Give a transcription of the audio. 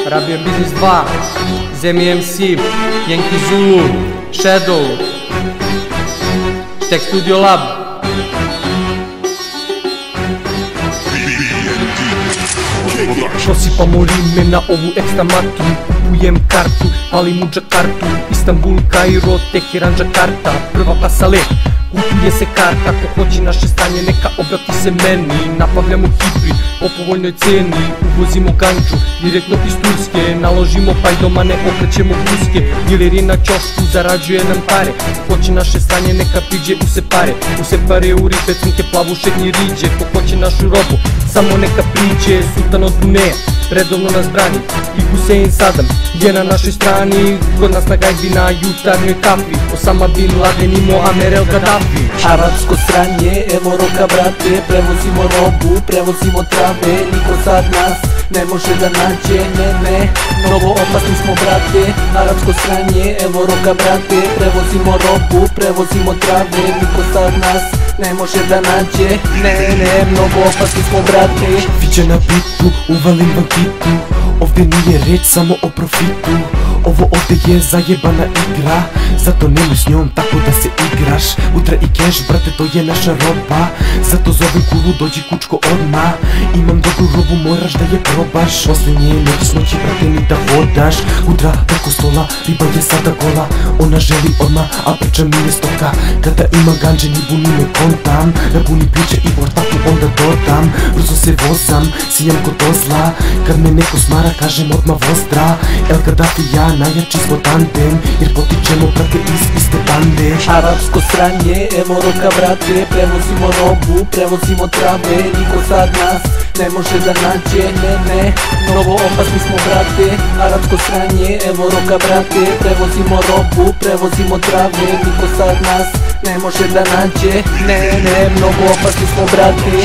Rabio Biznis 2, Zemi MC, Yankee Zulu, Shadow, Tech Studio Lab. Prosipamo rime na ovu ekstra matru, kupujem kartu, palim u Džakartu, Istanbul, Kairo, Teheran, Džakarta, prva klasa let, kupuje se karta, ko hoće naše stanje neka obrati se meni, nabavljamo hibrid po povoljnoj ceni, uvozimo ganđu direktno iz Turske, naložimo pa i doma ne okrećemo guske, dileri na ćošku zarađuje nam pare, ko hoće naše stanje neka priđe u se pare u ribe, crnke, plavuše i riđe, ko hoće našu robu samo neka priđe, sultan od Bruneja redovno nas brani i Husein Sadam je na našoj strani, kod nas na gajbi na jutarnjoj kafi, Osama Bin Laden i Muammar el Gaddafi. Arapsko sranje, evo roka brate, prevozimo robu, prevozimo trave, niko sad nas ne može da nađe, ne, mnogo opasni smo brate. Arapsko sranje, evo roka brate, prevozimo robu, prevozimo trave, niko sad nas ne može da nađe, ne, mnogo opasni smo brate. Viđa na bitu, uvalim bankitu, ovdje nije reč samo o profitu, ovo ovdje je zajebana igra, zato nemoj s njom tako da se igraš. Utra i cash, brate, to je naša roba, zato zovem kulu, dođi kučko odmah. Imam dobru robu, moraš da je probaš, posljednje noći s noći, brate, ni da vodaš. Udra preko stola, riba je sada gola, ona želi odmah, a priča mi je stoka. Kada ima ganđe, ni buni me kontam, da buni piće i ortaku onda dodam. Brzo se vozam, sijam kod ozla, kad me neko smara kažem odmah vozdra. El Gaddafi ja najjači smo tandem, jer potičemo brate iz iste bande. Arapsko sranje, evo roka brate, prevozimo robu, prevozimo trave, niko sad nas ne može da nađe, ne, mnogo opasni smo brate. Arapsko sranje, evo roka brate, prevozimo robu, prevozimo trave, niko sad nas ne može da nađe, ne, mnogo opasni smo brate.